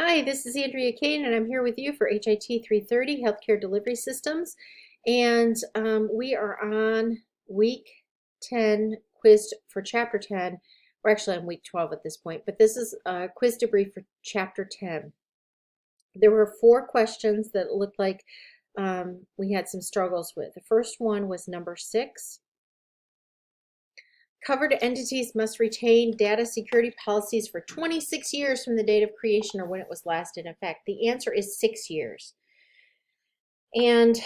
Hi, this is Andrea Kane, and I'm here with you for HIT 330 Healthcare Delivery Systems. And we are on week 10 quiz for chapter 10. We're actually on week 12 at this point, but this is a quiz debrief for chapter 10. There were 4 questions that looked like we had some struggles with. The first one was number 6. Covered entities must retain data security policies for 26 years from the date of creation or when it was last in effect. The answer is 6 years. And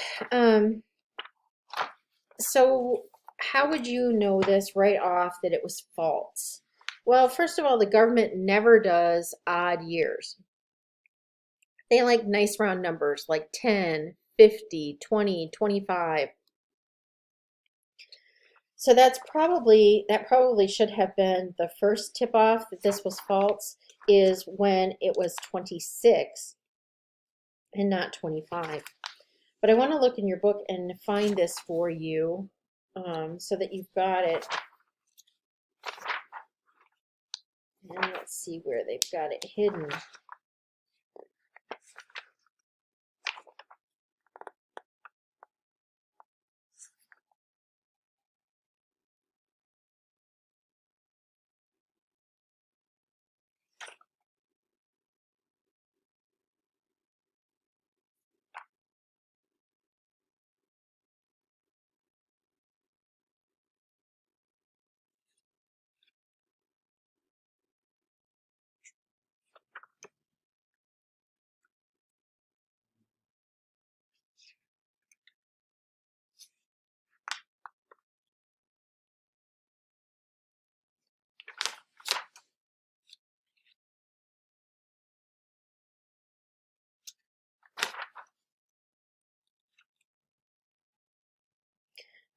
so how would you know this right off that it was false? Well, first of all, the government never does odd years. They like nice round numbers like 10, 50, 20, 25. So that probably should have been the first tip off that this was false, is when it was 26 and not 25. But I want to look in your book and find this for you so that you've got it. And let's see where they've got it hidden.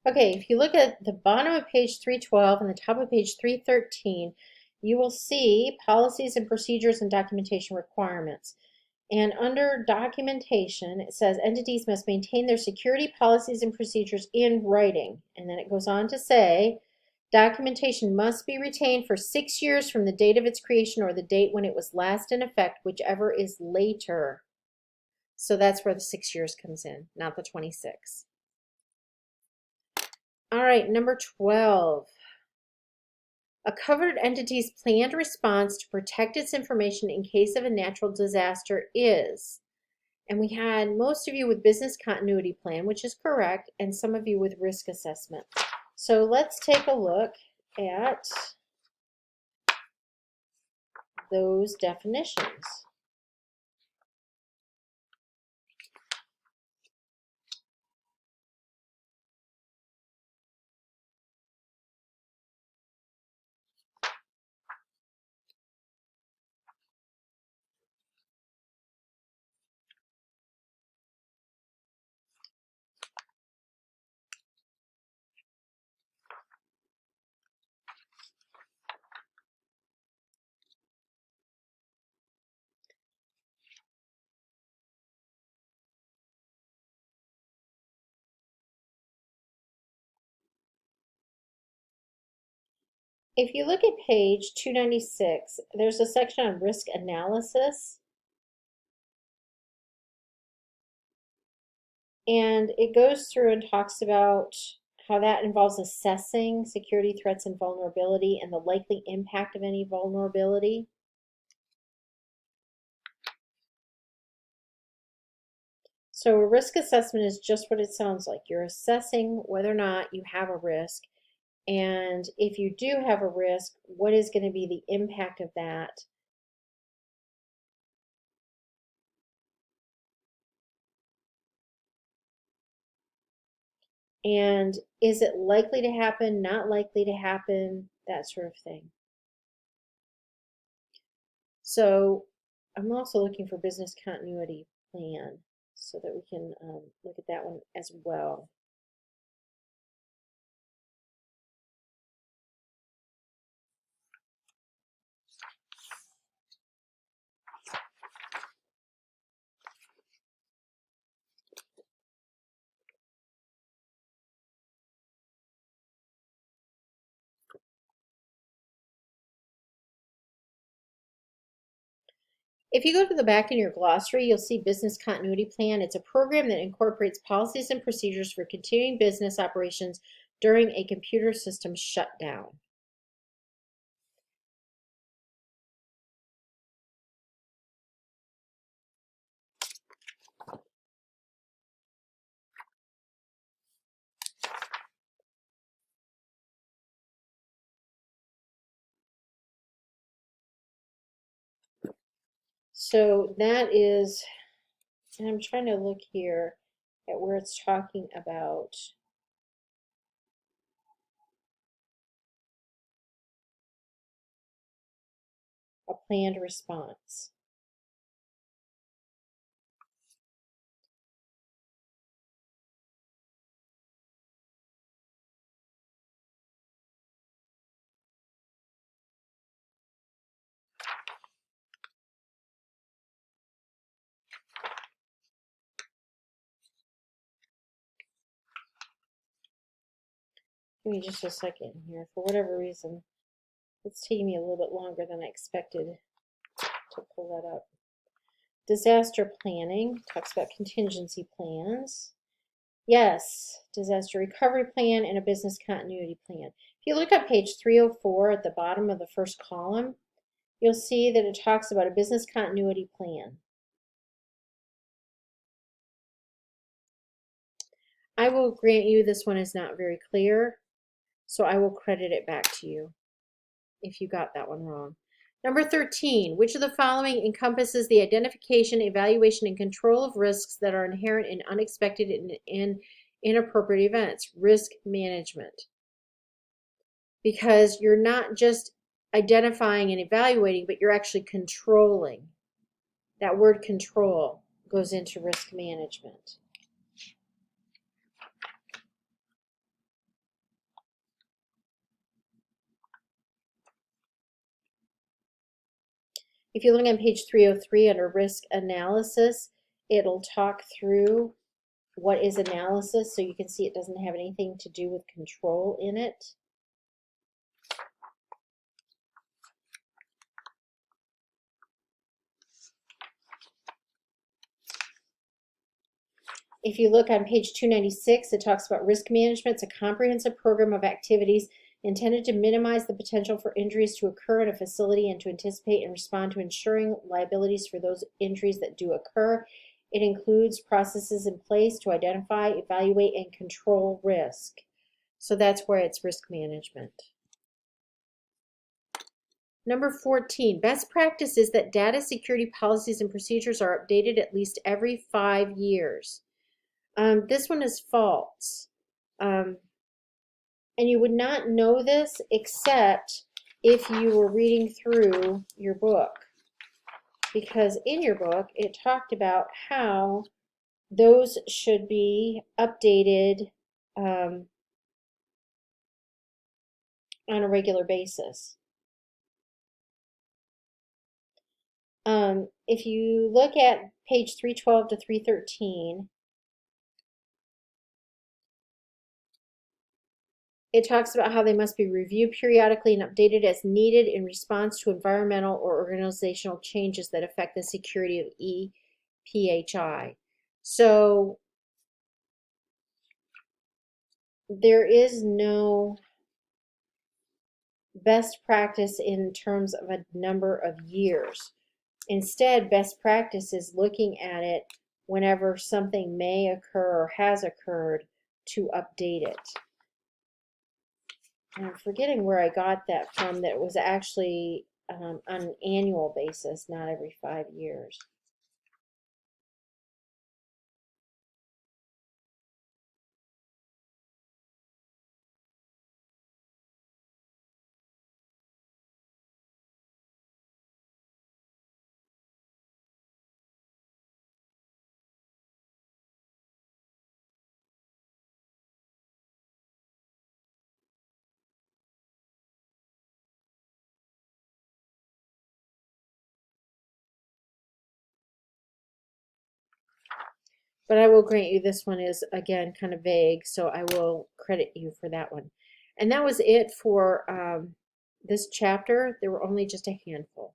Okay, if you look at the bottom of page 312 and the top of page 313, you will see policies and procedures and documentation requirements. And under documentation, it says entities must maintain their security policies and procedures in writing. And then it goes on to say documentation must be retained for 6 years from the date of its creation or the date when it was last in effect, whichever is later. So that's where the 6 years comes in, not the 26. All right, number 12. A covered entity's planned response to protect its information in case of a natural disaster is, and we had most of you with business continuity plan, which is correct, and some of you with risk assessment. So let's take a look at those definitions. If you look at page 296, there's a section on risk analysis. And it goes through and talks about how that involves assessing security threats and vulnerability and the likely impact of any vulnerability. So a risk assessment is just what it sounds like. You're assessing whether or not you have a risk, and if you do have a risk, what is going to be the impact of that? And is it likely to happen, not likely to happen, that sort of thing. So I'm also looking for business continuity plan so that we can look at that one as well. If you go to the back in your glossary, you'll see business continuity plan. It's a program that incorporates policies and procedures for continuing business operations during a computer system shutdown. So that is, and I'm trying to look here at where it's talking about a planned response. Give me just a second here. For whatever reason, it's taking me a little bit longer than I expected to pull that up. Disaster planning talks about contingency plans. Yes, disaster recovery plan and a business continuity plan. If you look at page 304 at the bottom of the first column, you'll see that it talks about a business continuity plan. I will grant you this one is not very clear, so I will credit it back to you if you got that one wrong. Number 13, which of the following encompasses the identification, evaluation, and control of risks that are inherent in unexpected and inappropriate events? Risk management. Because you're not just identifying and evaluating, but you're actually controlling. That word control goes into risk management. If you look on page 303 under risk analysis, it'll talk through what is analysis, so you can see it doesn't have anything to do with control in it. If you look on page 296, it talks about risk management. It's a comprehensive program of activities intended to minimize the potential for injuries to occur in a facility and to anticipate and respond to ensuring liabilities for those injuries that do occur. It includes processes in place to identify, evaluate, and control risk. So that's where it's risk management. Number 14, best practice is that data security policies and procedures are updated at least every 5 years. This one is false. And you would not know this except if you were reading through your book. Because in your book, it talked about how those should be updated on a regular basis. If you look at page 312 to 313, it talks about how they must be reviewed periodically and updated as needed in response to environmental or organizational changes that affect the security of EPHI. So there is no best practice in terms of a number of years. Instead, best practice is looking at it whenever something may occur or has occurred to update it. I'm forgetting where I got that from, that it was actually on an annual basis, not every 5 years. But I will grant you this one is, again, kind of vague, so I will credit you for that one. And that was it for this chapter. There were only just a handful.